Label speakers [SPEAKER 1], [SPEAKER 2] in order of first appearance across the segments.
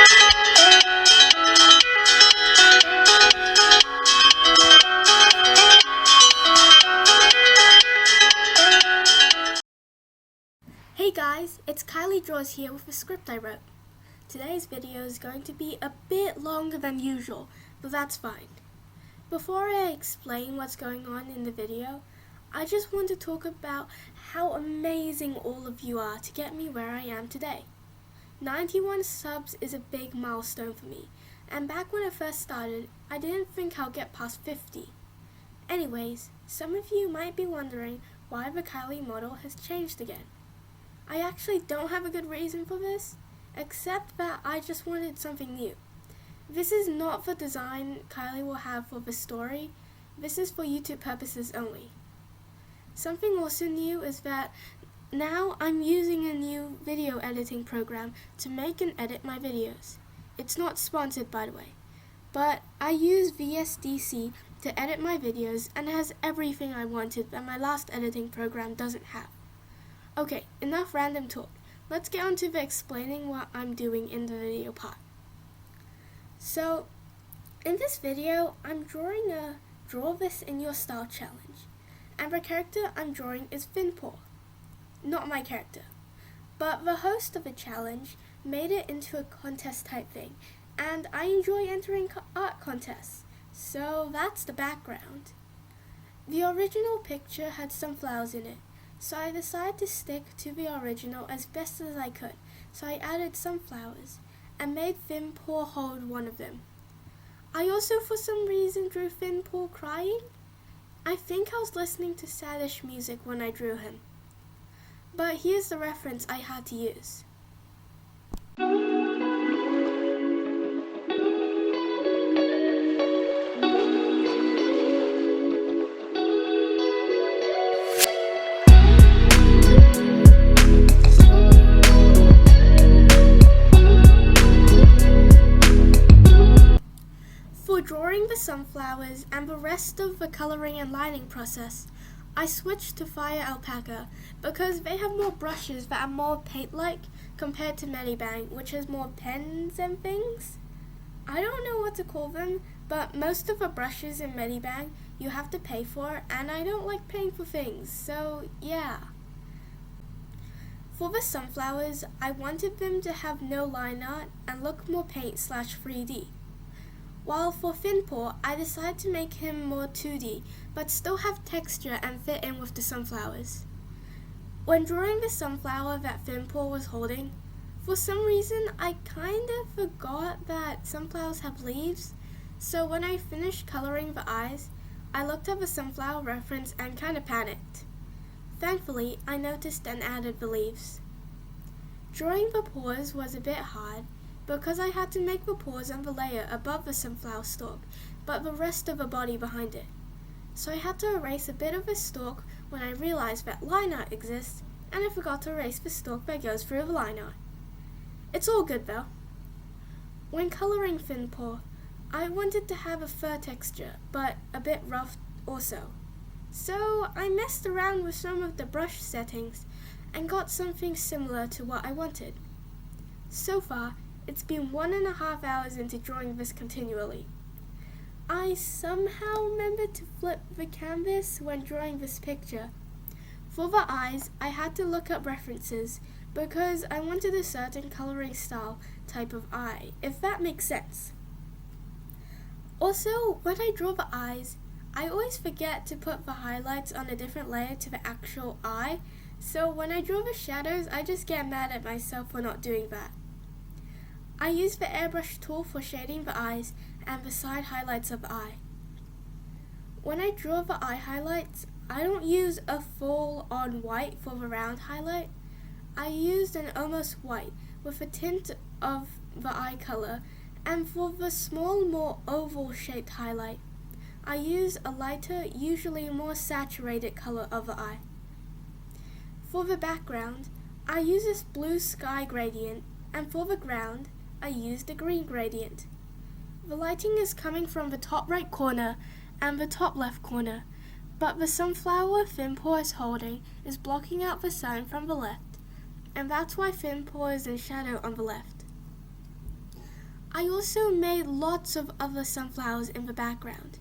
[SPEAKER 1] Hey guys, it's Kylie Draws here with a script I wrote. Today's video is going to be a bit longer than usual, but that's fine. Before I explain what's going on in the video, I just want to talk about how amazing all of you are to get me where I am today. 91 subs is a big milestone for me, and back when I first started, I didn't think I'll get past 50. Anyways, some of you might be wondering why the Kylie model has changed again. I actually don't have a good reason for this, except that I just wanted something new. This is not the design Kylie will have for the story, this is for YouTube purposes only. Something also new is that now I'm using a new video editing program to make and edit my videos. It's not sponsored, by the way, but I use VSDC to edit my videos and it has everything I wanted that my last editing program doesn't have. Okay, enough random talk. Let's get on to the explaining what I'm doing in the video part. So, in this video, I'm drawing a Draw This in Your Style challenge. And the character I'm drawing is Finpaw. Not my character. But the host of the challenge made it into a contest type thing. And I enjoy entering art contests. So that's the background. The original picture had some flowers in it. So I decided to stick to the original as best as I could, so I added some flowers, and made Finpaw hold one of them. I also for some reason drew Finpaw crying. I think I was listening to saddish music when I drew him. But here's the reference I had to use. For drawing the sunflowers and the rest of the coloring and lining process, I switched to Fire Alpaca because they have more brushes that are more paint-like compared to Medibang, which has more pens and things. I don't know what to call them, but most of the brushes in Medibang you have to pay for, and I don't like paying for things, so yeah. For the sunflowers, I wanted them to have no line art and look more paint/3D. While for Finpaw, I decided to make him more 2D, but still have texture and fit in with the sunflowers. When drawing the sunflower that Finpaw was holding, for some reason I kinda forgot that sunflowers have leaves, so when I finished coloring the eyes, I looked at the sunflower reference and kinda panicked. Thankfully, I noticed and added the leaves. Drawing the paws was a bit hard, because I had to make the paws and the layer above the sunflower stalk, but the rest of the body behind it. So I had to erase a bit of the stalk when I realized that line art exists, and I forgot to erase the stalk that goes through the line art. It's all good though. When coloring Finpaw, I wanted to have a fur texture, but a bit rough also. So I messed around with some of the brush settings and got something similar to what I wanted. So far, it's been 1.5 hours into drawing this continually. I somehow remembered to flip the canvas when drawing this picture. For the eyes, I had to look up references because I wanted a certain coloring style type of eye, if that makes sense. Also, when I draw the eyes, I always forget to put the highlights on a different layer to the actual eye, so when I draw the shadows, I just get mad at myself for not doing that. I use the airbrush tool for shading the eyes and the side highlights of the eye. When I draw the eye highlights, I don't use a full-on white for the round highlight. I used an almost white with a tint of the eye color, and for the small, more oval-shaped highlight, I use a lighter, usually more saturated color of the eye. For the background, I use this blue sky gradient, and for the ground, I used a green gradient. The lighting is coming from the top right corner and the top left corner, but the sunflower Finpaw is holding is blocking out the sun from the left, and that's why Finpaw is in shadow on the left. I also made lots of other sunflowers in the background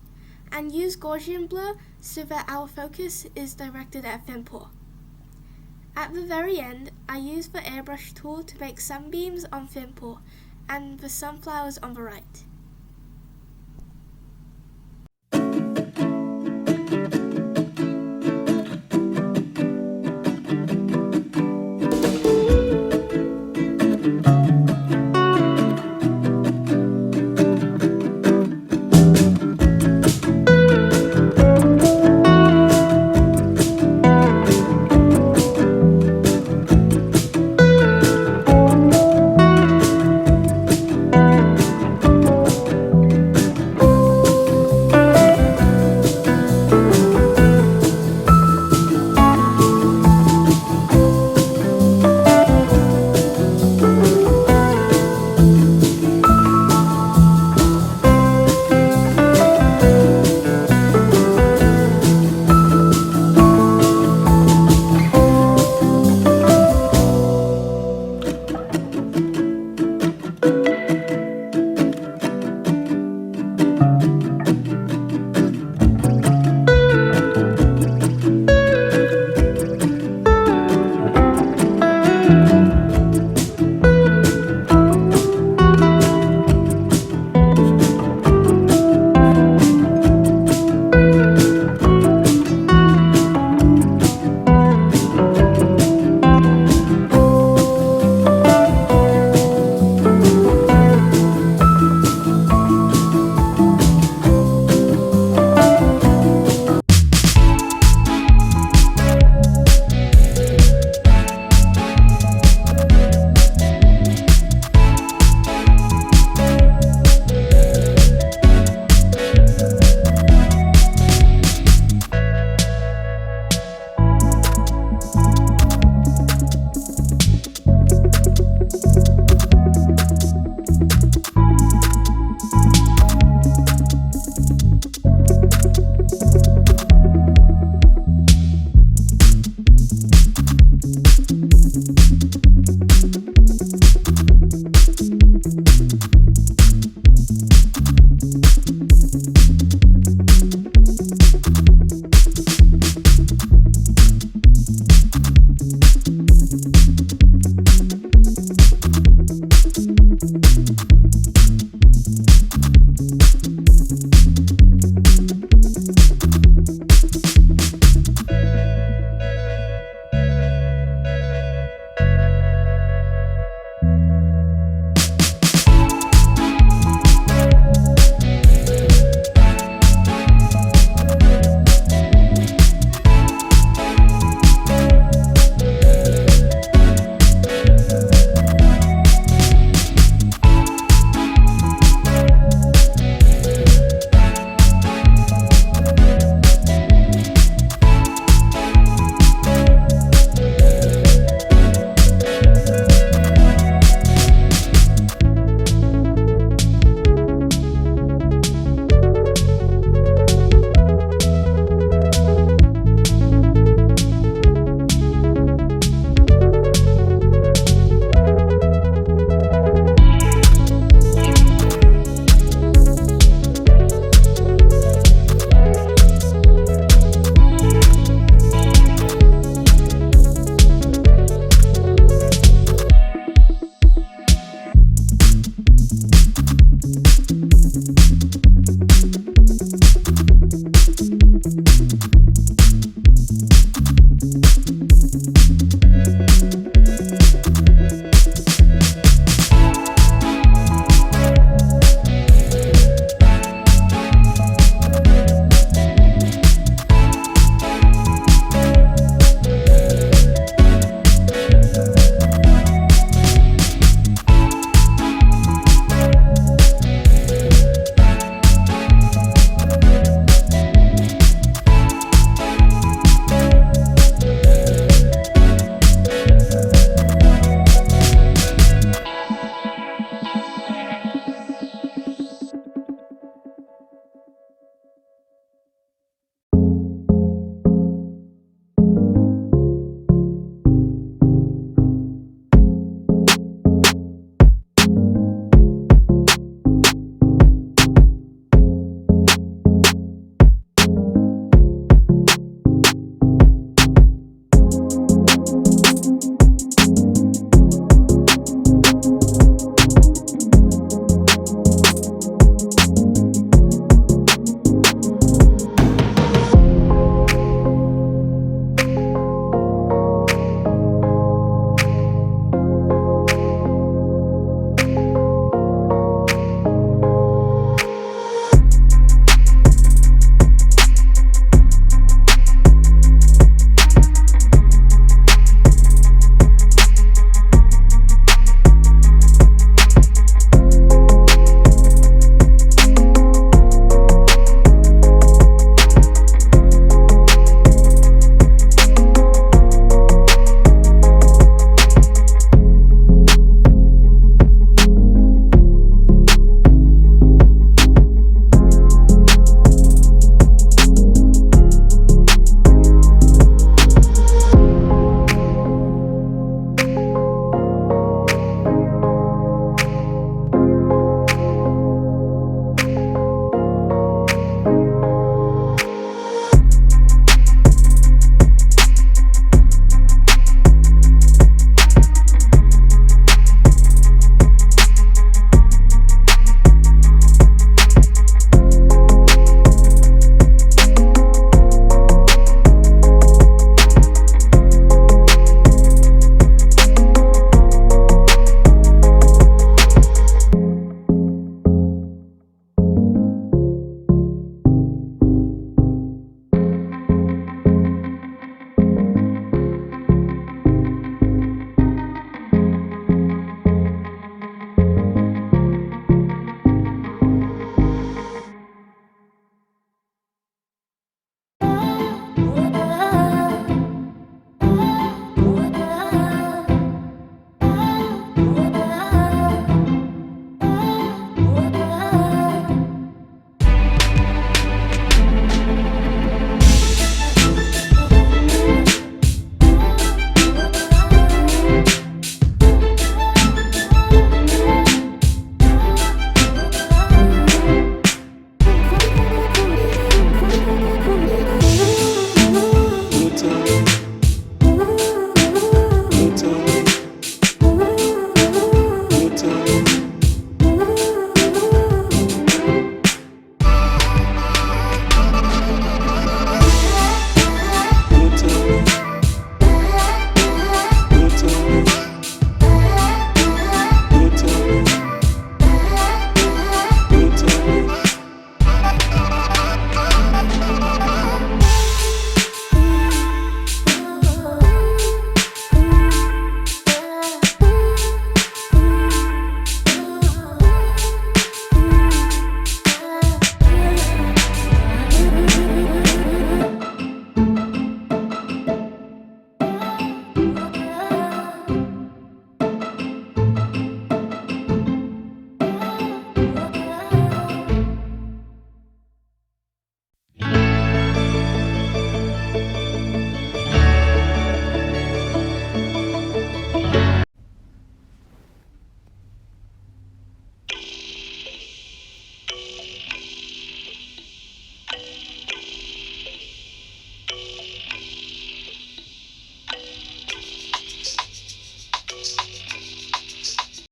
[SPEAKER 1] and used Gaussian blur so that our focus is directed at Finpour. At the very end, I used the airbrush tool to make sunbeams on Finpour and the sunflowers on the right.